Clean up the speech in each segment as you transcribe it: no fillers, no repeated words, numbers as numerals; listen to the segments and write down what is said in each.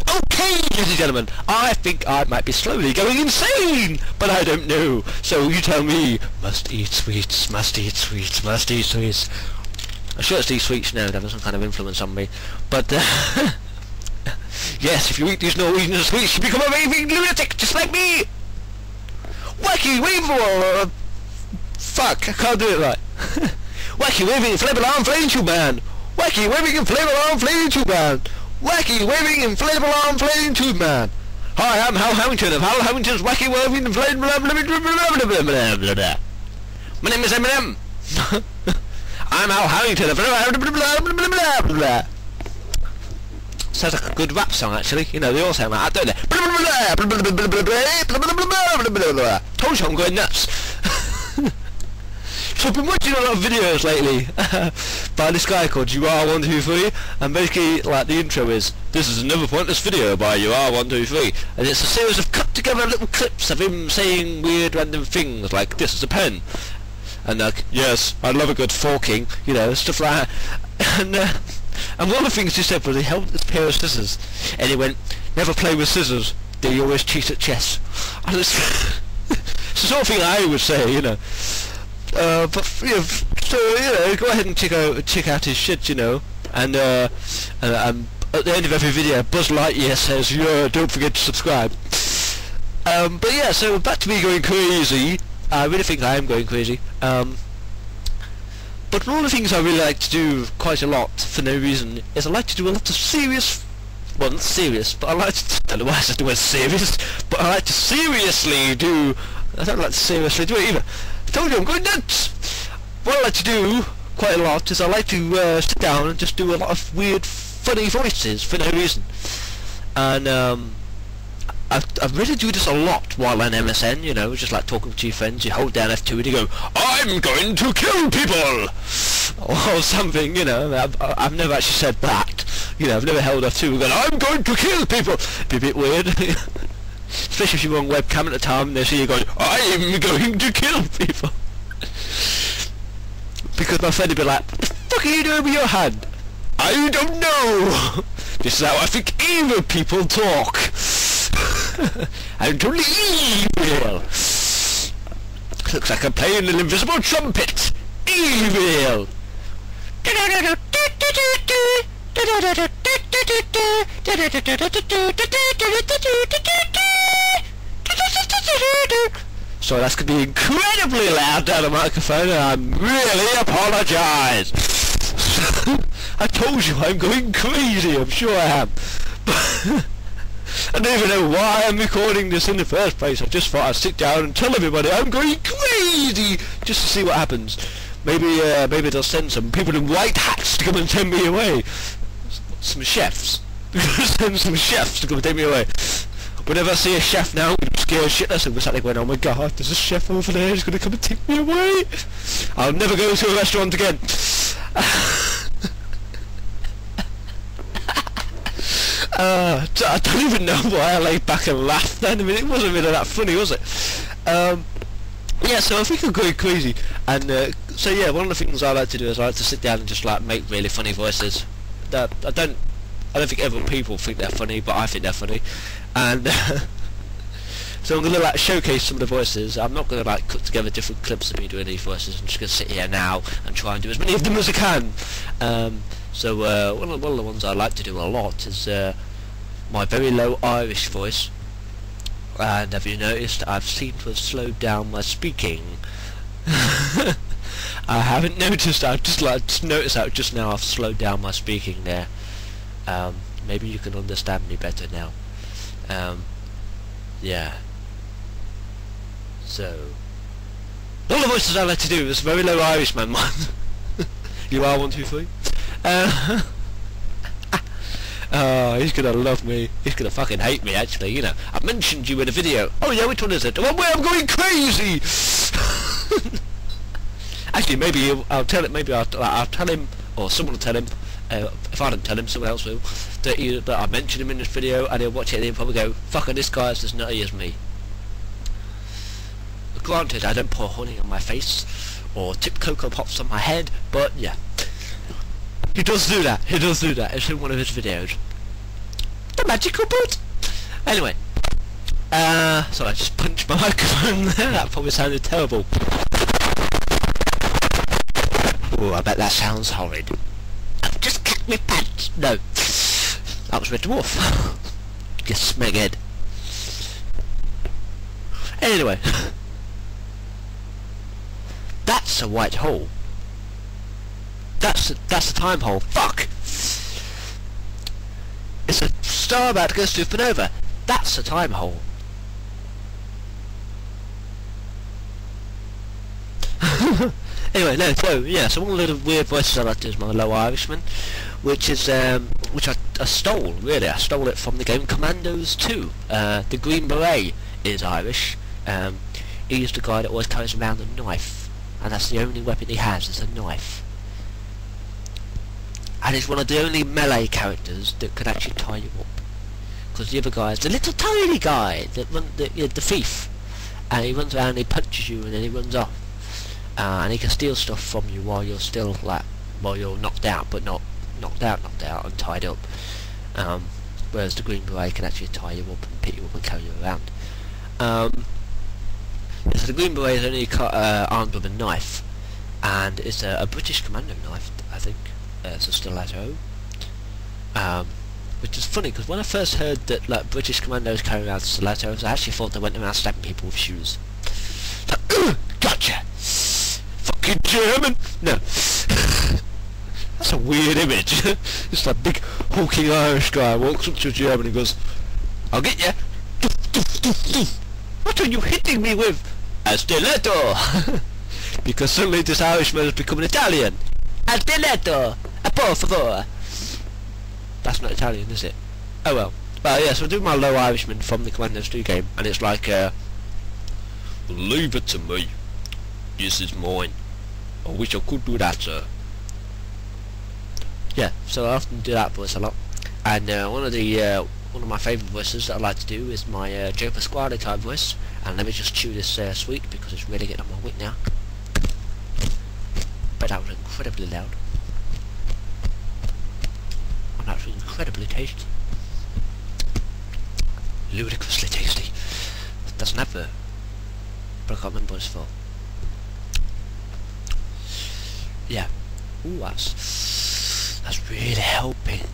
Okay, ladies and gentlemen, I think I might be slowly going insane, but I don't know. So you tell me. Must eat sweets, must eat sweets, must eat sweets. I'm sure it's these sweets now, having some kind of influence on me. But, yes, if you eat these Norwegian sweets, you become a raving lunatic, just like me! Wacky wave fuck, I can't do it right. Wacky waving inflatable arm flame tube man! Wacky waving inflatable arm flame tube man! Wacky waving inflatable arm flame tube man! Hi, I'm Hal Harrington of Hal Harrington's Wacky waving inflatable arm blah blah blah. My name is Eminem! I'm Hal Harrington of blah blah blah. Sounds like a good rap song actually, you know, they all sound like that, don't they? Told you I'm going nuts! So I've been watching a lot of videos lately by this guy called Yrrah123, and basically like the intro is, this is another pointless video by Yrrah123, and it's a series of cut together little clips of him saying weird random things like, this is a pen, and like, yes, I love a good forking, you know, stuff like that. And one of the things he said was he held this pair of scissors, and he went, never play with scissors, they always cheat at chess. And it's the sort of thing I would say, you know. But you know, so you know, go ahead and check out his shit, you know, and at the end of every video, Buzz Lightyear says, "Yeah, don't forget to subscribe." But yeah, so back to me going crazy. I really think I am going crazy. But one of the things I really like to do quite a lot for no reason is I like to do a lot of serious. Well, not serious, but I like to. I don't know why I said the word serious, but I like to seriously do. I don't like to seriously do it either. I told you I'm going nuts! What I like to do quite a lot is I like to sit down and just do a lot of weird, funny voices for no reason. And I really do this a lot while on MSN, you know, just like talking to your friends. You hold down F2 and you go, I'm going to kill people! Or something, you know. I've never actually said that. You know, I've never held F2 and gone, I'm going to kill people! It'd be a bit weird. Especially if you're on webcam at the time and they see you going, I'm going to kill people! Because my friend would be like, what the fuck are you doing with your hand? I don't know! This is how I think evil people talk! I'm totally evil! Looks like I'm playing an invisible trumpet! Evil! So that's going to be incredibly loud down the microphone, and I really apologise. I told you I'm going crazy, I'm sure I am. I don't even know why I'm recording this in the first place. I just thought I'd sit down and tell everybody I'm going crazy, just to see what happens. Maybe they'll send some people in white hats to come and take me away. Some chefs. Send some chefs to come and take me away. Whenever I see a chef now, I'm scared shitless and we're suddenly going, oh my god, there's a chef over there who's going to come and take me away. I'll never go to a restaurant again. I don't even know why I lay back and laughed then. I mean, it wasn't really that funny, was it? Yeah, so I think I'm going crazy. And so yeah, one of the things I like to do is I like to sit down and just like make really funny voices. I don't think other people think they're funny, but I think they're funny. And so I'm gonna like showcase some of the voices. I'm not gonna like cut together different clips of me doing these voices. I'm just gonna sit here now and try and do as many of them as I can. So one of the ones I like to do a lot is my very low Irish voice. And have you noticed I've seemed to have slowed down my speaking? I haven't noticed. I've just noticed that just now I've slowed down my speaking there. Maybe you can understand me better now. Yeah. So all the voices I like to do is very low Irishman one. Yrrah123. Oh, he's gonna love me. He's gonna fucking hate me, actually. You know, I mentioned you in a video. Oh yeah, which one is it? The one where I'm going crazy. Actually, maybe I'll tell it. Maybe I'll tell him, or someone will tell him. If I don't tell him, someone else will. That I mentioned him in this video, and he'll watch it and he'll probably go, "Fucking this guy's as nutty as me." Granted, I don't pour honey on my face or tip Cocoa Pops on my head, but yeah. He does do that. He does do that. It's in one of his videos. magical boot. Anyway, so I just punched my microphone there. That probably sounded terrible. Oh, I bet that sounds horrid. I've just cut my pants. No, that was Red Dwarf. You smeghead. Anyway, that's a white hole. That's a time hole. Fuck! It's a star about to go supernova. That's a time hole. Anyway, no, so yeah, so one of the weird voices I like to do is my low Irishman, which is which I stole, really. I stole it from the game Commandos 2. The Green Beret is Irish. He's the guy that always carries around a knife, and that's the only weapon he has, is a knife. And he's one of the only melee characters that can actually tie you up, because the other guy is the little tiny guy that the thief, and he runs around and he punches you and then he runs off, and he can steal stuff from you while you're still while you're knocked out, but not knocked out and tied up. Whereas the Green Beret can actually tie you up and pick you up and carry you around. So the Green Beret is only armed with a knife, and it's a British commando knife, I think. It's a stiletto, which is funny because when I first heard that like British commandos carry around stilettos, I actually thought they went around stabbing people with shoes. Like, gotcha! Fucking German! No. That's a weird image. It's like big hulking Irish guy walks up to a German and goes, "I'll get ya! What are you hitting me with? A stiletto!" Because suddenly this Irishman has become an Italian. A stiletto! A por favor! That's not Italian, is it? Oh well. Well, yeah, so I do my low Irishman from the Commandos 2 game, and it's like, leave it to me. This is mine. I wish I could do that, sir. Yeah, so I often do that voice a lot. And one of my favourite voices that I like to do is my Joe Pasquale type voice. And let me just chew this sweet because it's really getting on my wick now. But that was incredibly loud. And that was incredibly tasty. Ludicrously tasty. That's an advert. But I can't remember what it's for. Yeah. Ooh, that's really helping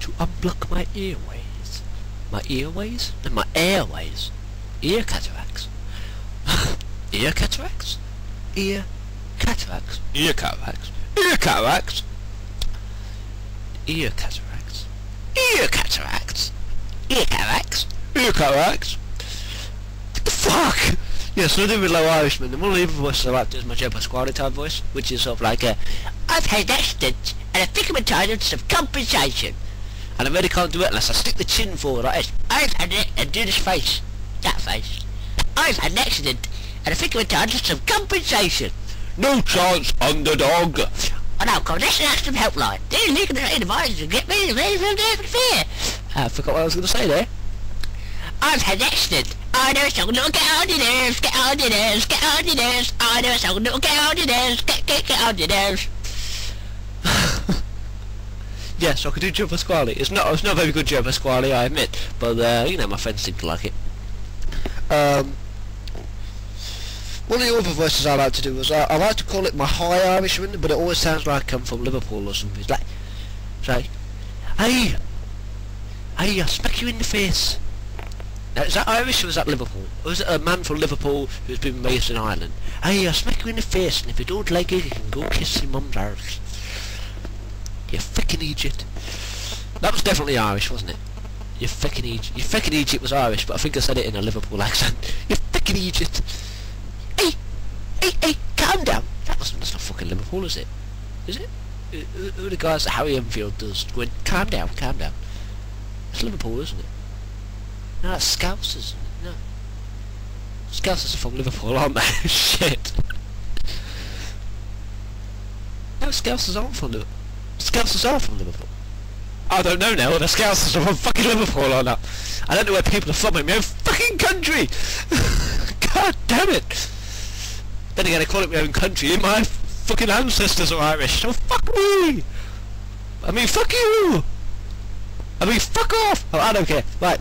to unblock my earways. My earways? And my airways. Ear cataracts. Ear cataracts? Ear cataracts. Ear cataracts. Ear cataracts. Ear cataracts. Ear cataracts. Ear cataracts. Ear cataracts. What the fuck? Yeah, so I do with low Irishman, and one of the other voices I like to do is my Joe Pasquale type voice, which is sort of like I've had an accident and I think I'm entitled to some compensation. And I really can't do it unless I stick the chin forward like this. I've had it, and do this face. That face. I've had an accident and I think I'm entitled to some compensation. No chance, underdog. Oh no, come, let's ask some helpline. They're legal advice to get me ready for the fair. I forgot what I was going to say there. I've had an accident. I know someone that'll get on your nerves, get on your nerves, get on your nerves. I know someone that'll get on your nerves, get on your nerves. Yeah, so I could do Joe Pasquale. It's not a very good Joe Pasquale, I admit, but you know, my friends seem to like it. One of the other voices I like to do is I like to call it my high Irishman, but it always sounds like I'm from Liverpool or something. It's like, hey, I'll smack you in the face. Now, is that Irish or is that Liverpool? Or is it a man from Liverpool who's been raised in Ireland? Hey, I'll smack you in the face, and if you don't like it, you can go kiss your mum's arse. You fucking Egypt. That was definitely Irish, wasn't it? You fucking Egypt. You fucking Egypt was Irish, but I think I said it in a Liverpool accent. You fucking Egypt. Hey, calm down. That's not fucking Liverpool, is it? Is it? Who are the guys that Harry Enfield does? Going, calm down. It's Liverpool, isn't it? No, that's Scousers. No. Scousers are from Liverpool, aren't they? Shit. No, Scousers aren't from Liverpool. Scousers are from Liverpool. I don't know now whether Scousers are from fucking Liverpool or not. I don't know where people are from in my own fucking country. God damn it. Then again, I call it my own country. My fucking ancestors are Irish, so fuck me. I mean, fuck you. I mean, fuck off! Oh, I don't care. Right,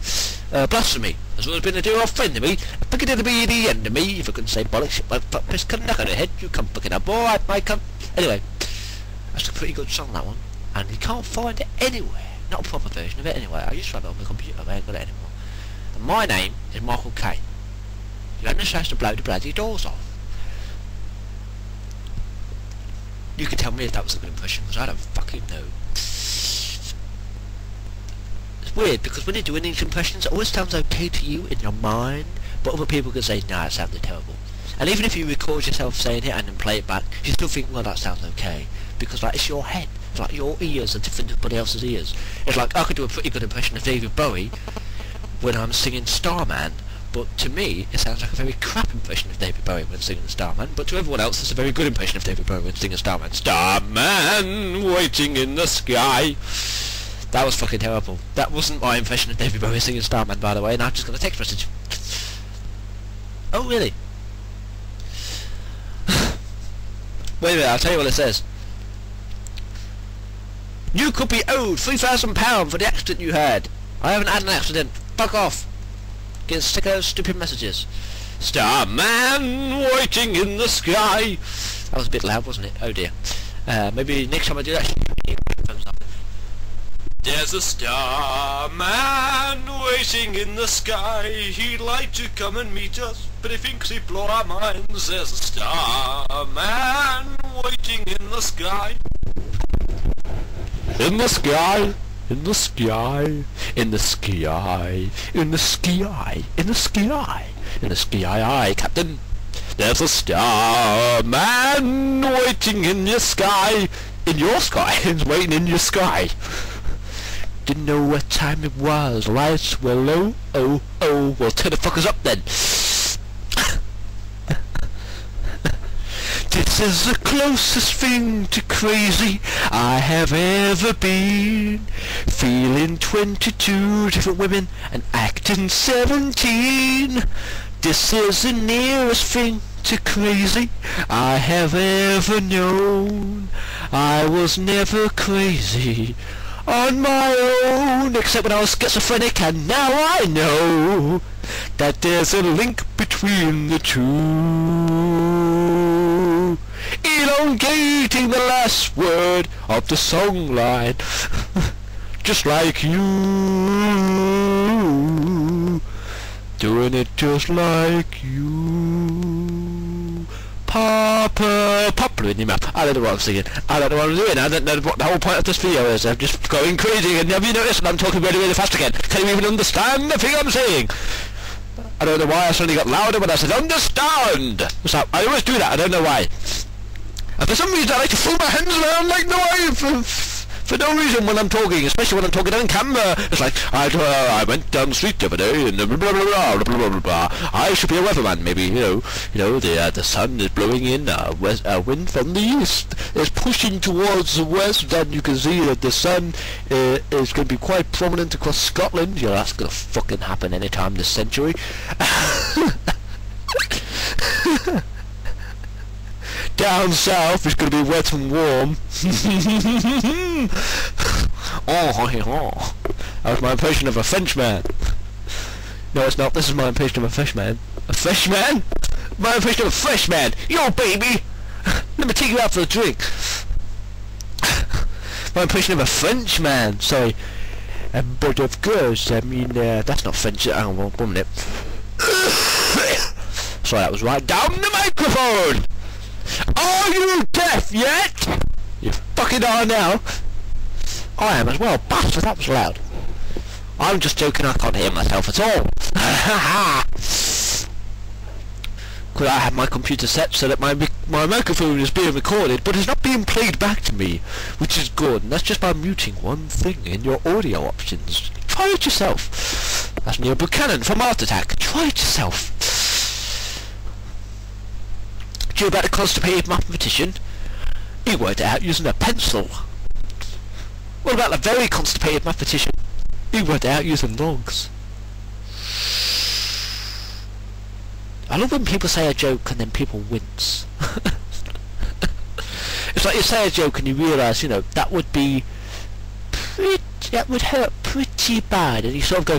blasphemy. Has always been a dear old friend of me. A picket of the end of me. If I couldn't say bollocks, my fuck piss cunt knock on the head. You come picking up. Alright, my cunt. Anyway, that's a pretty good song, that one. And you can't find it anywhere. Not a proper version of it anyway. I used to have it on my computer, but I ain't got it anymore. And my name is Michael Caine. You haven't supposed to blow the bloody doors off. You can tell me if that was a good impression, because I don't fucking know. It's weird, because when you do English impressions, it always sounds okay to you in your mind, but other people can say, nah, it sounded terrible. And even if you record yourself saying it and then play it back, you still think, well, that sounds okay. Because, like, it's your head. It's like your ears are different to everybody else's ears. It's like, I could do a pretty good impression of David Bowie when I'm singing Starman, but to me, it sounds like a very crap impression of David Bowie when singing Starman, but to everyone else, it's a very good impression of David Bowie when singing Starman. Starman, waiting in the sky. That was fucking terrible. That wasn't my impression of David Bowie singing Starman, by the way, and I've just got a text message. Oh, really? Wait a minute, I'll tell you what it says. You could be owed £3,000 for the accident you had. I haven't had an accident. Fuck off. Get sick of those stupid messages. Starman waiting in the sky. That was a bit loud, wasn't it? Oh dear. Maybe next time I do that. There's a starman waiting in the sky. He'd like to come and meet us, but he thinks he'd blow our minds. There's a starman waiting in the sky. In the sky. In the sky, in the sky, in the sky, in the sky, in the sky, Captain. There's a starman waiting in your sky. In your sky? He's waiting in your sky. Didn't know what time it was. Lights were low. Oh, oh. Well, turn the fuckers up then. This is the closest thing to crazy I have ever been. Feeling 22 different women and acting 17. This is the nearest thing to crazy I have ever known. I was never crazy on my own, except when I was schizophrenic, and now I know that there's a link between the two, elongating the last word of the song line. Just like you, doing it just like you. Papa, poplar in your mouth. I don't know what I'm singing. I don't know what I'm doing. I don't know what the whole point of this video is. I'm just going crazy, and have you noticed that I'm talking really, really fast again? Can you even understand the thing I'm saying? I don't know why I suddenly got louder when I said understand. What's that? I always do that. I don't know why. And for some reason I like to throw my hands around like no way for no reason when I'm talking, especially when I'm talking on camera. It's like, I went down the street the other day and blah blah blah blah blah blah blah. I should be a weatherman, maybe. You know, the sun is blowing in, wind from the east is pushing towards the west, and you can see that the sun is going to be quite prominent across Scotland. You know, that's going to fucking happen anytime this century. Down south is going to be wet and warm. Oh, that was my impression of a Frenchman. No, it's not. This is my impression of a Freshman. A Freshman? My impression of a Freshman. Yo, baby! Let me take you out for a drink. My impression of a Frenchman. Sorry. But of course, I mean, that's not French. Hang on, 1 minute. Sorry, that was right down the microphone! Are you deaf yet? You fucking are now. I am as well. Bastard, that was loud. I'm just joking, I can't hear myself at all. Could I have my computer set so that my microphone is being recorded, but it's not being played back to me, which is good, and that's just by muting one thing in your audio options. Try it yourself. That's Neil Buchanan from Art Attack. Try it yourself. Do you know about a constipated mathematician? He worked it out using a pencil. What about the very constipated mathematician? He worked it out using logs. I love when people say a joke and then people wince. It's like you say a joke and you realise, you know, that would hurt pretty bad, and you sort of go,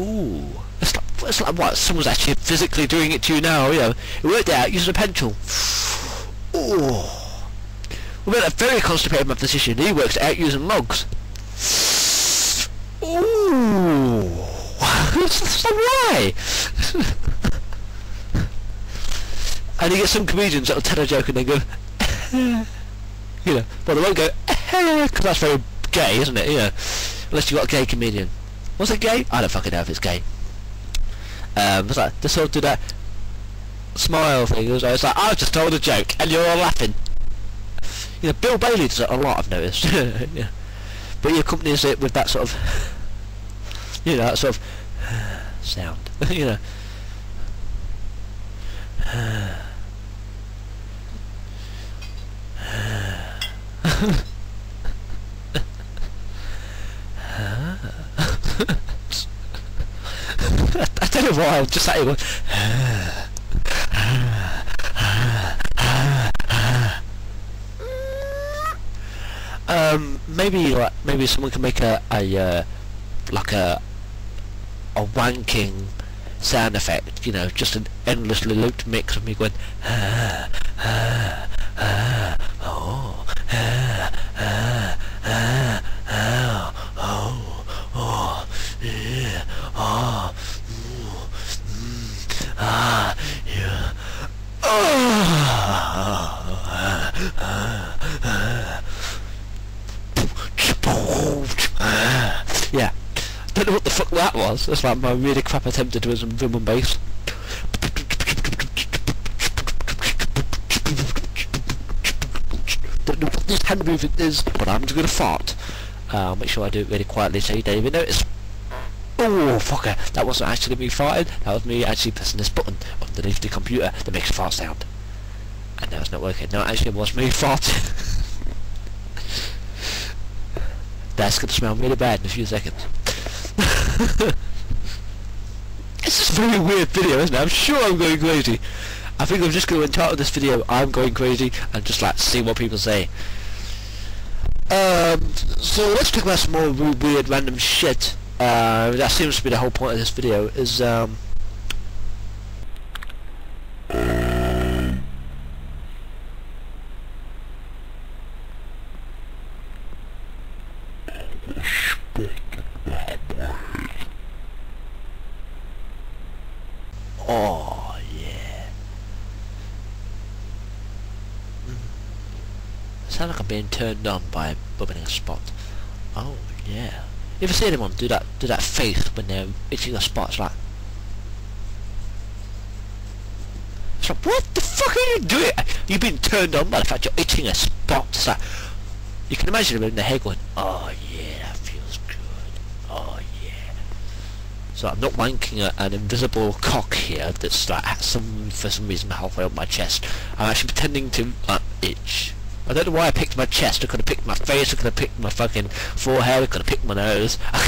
ooh. It's like what? Someone's actually physically doing it to you now, you know. It worked out using a pencil. Ooh. We're in a very constipated mathematician. He works it out using logs. Ooh. That's why. And you get some comedians that'll tell a joke and they go, you know, but they won't go, because that's very gay, isn't it? You know, unless you've got a gay comedian. Was it gay? I don't fucking know if it's gay. It's like, they sort of do that smile thing. It's like, I've just told a joke and you're all laughing. You know, Bill Bailey does it a lot, I've noticed. Yeah. But he accompanies it with that sort of, you know, that sort of sound. You know. I don't know why, I'm just sat here going maybe someone can make a wanking sound effect, you know, just an endlessly looped mix of me going yeah. Don't know what the fuck that was. That's like my really crap attempt to do some drum and bass. Don't know what this hand movement is, but I'm just gonna fart. I'll make sure I do it really quietly so you don't even notice. Oh fucker, that wasn't actually me farting, that was me actually pressing this button underneath the computer that makes a fart sound. And now it's not working. No, actually it was me farting. That's gonna smell really bad in a few seconds. It's just a very weird video, isn't it? I'm sure I'm going crazy. I think I'm just going to entitle this video I'm Going Crazy and just like see what people say. So let's talk about some more weird random shit. That seems to be the whole point of this video, is oh yeah. Sound like I'm being turned on by a bubbling spot. Oh yeah. You ever see anyone do that face when they're itching a spot? It's like what the fuck are you doing? You've been turned on by the fact you're itching a spot. It's like you can imagine them in their head going, oh yeah, that feels good. Oh yeah. So I'm not wanking an invisible cock here that's like for some reason halfway up my chest. I'm actually pretending to itch. I don't know why I picked my chest. I could have picked my face, I could have picked my fucking forehead, I could have picked my nose. I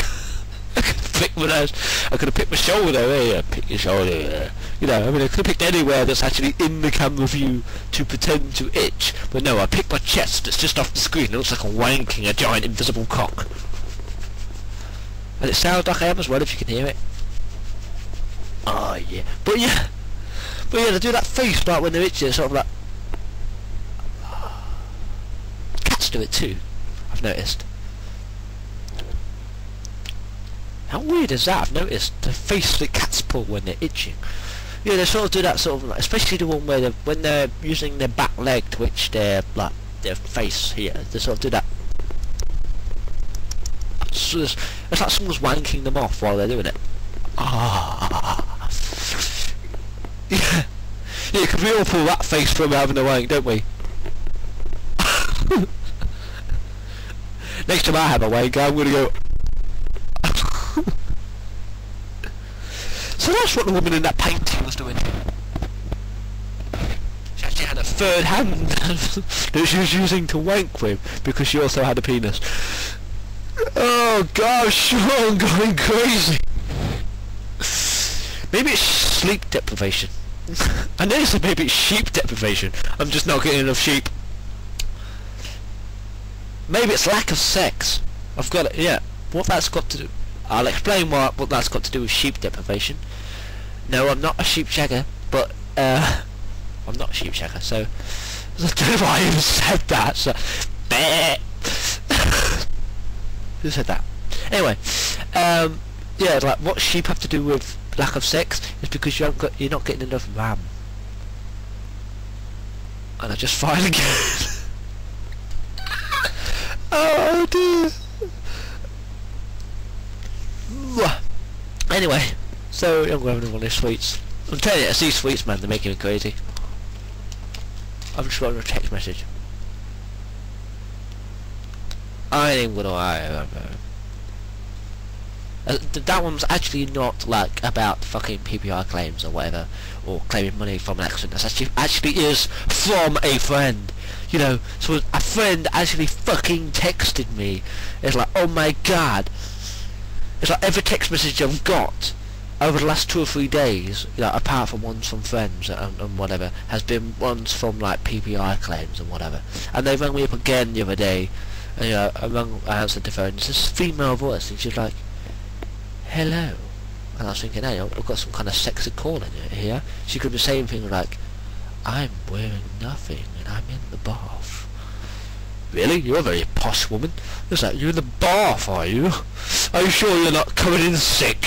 could have picked my nose. I could have picked my shoulder. Yeah, pick your shoulder. You know, I mean, I could have picked anywhere that's actually in the camera view to pretend to itch. But no, I picked my chest. It's just off the screen. It looks like I'm wanking a giant invisible cock. And it sounds like I am as well, if you can hear it. Oh yeah. But yeah, they do that face like when they're itching, sort of like. Cats do it too, I've noticed. How weird is that? I've noticed the face that cats pull when they're itching. Yeah, they sort of do that sort of, like, especially the one where when they're using their back leg to itch their face here. They sort of do that. So it's like someone's wanking them off while they're doing it. Ah. Yeah. Yeah, because we all pull that face from having a wank, don't we? Next time I have a wank, I'm gonna go. So that's what the woman in that painting was doing. She actually had a third hand that she was using to wank with because she also had a penis. Oh gosh, I'm going crazy. Maybe it's sleep deprivation. I nearly said maybe it's sheep deprivation. I'm just not getting enough sheep. Maybe it's lack of sex. I've got it. Yeah. What that's got to do? I'll explain what that's got to do with sheep deprivation. No, I'm not a sheep shagger, but I'm not a sheep shagger. So I don't know why I even said that. So, who said that? Anyway, yeah, like what sheep have to do with lack of sex is because you're not getting enough ram. And I just fired again. Oh dear. Anyway, so I'm grabbing one of these sweets. I'm telling you, I see sweets, man, they're making me crazy. I've just got a text message. I ain't gonna lie. That one's actually not like about fucking PPI claims or whatever, or claiming money from an accident. That's actually is from a friend. You know, so a friend actually fucking texted me. It's like, oh my god. It's like every text message I've got over the last 2 or 3 days, you know, apart from ones from friends and whatever, has been ones from like PPI claims and whatever. And they rang me up again the other day, and you know, I answered the phone. It's this female voice, and she's like, hello. And I was thinking, hey, I've got some kind of sexy call in here. She could be saying things like, I'm wearing nothing and I'm in the bath. Really? You're a very posh woman. It's like, you're in the bath, are you? Are you sure you're not coming in sick?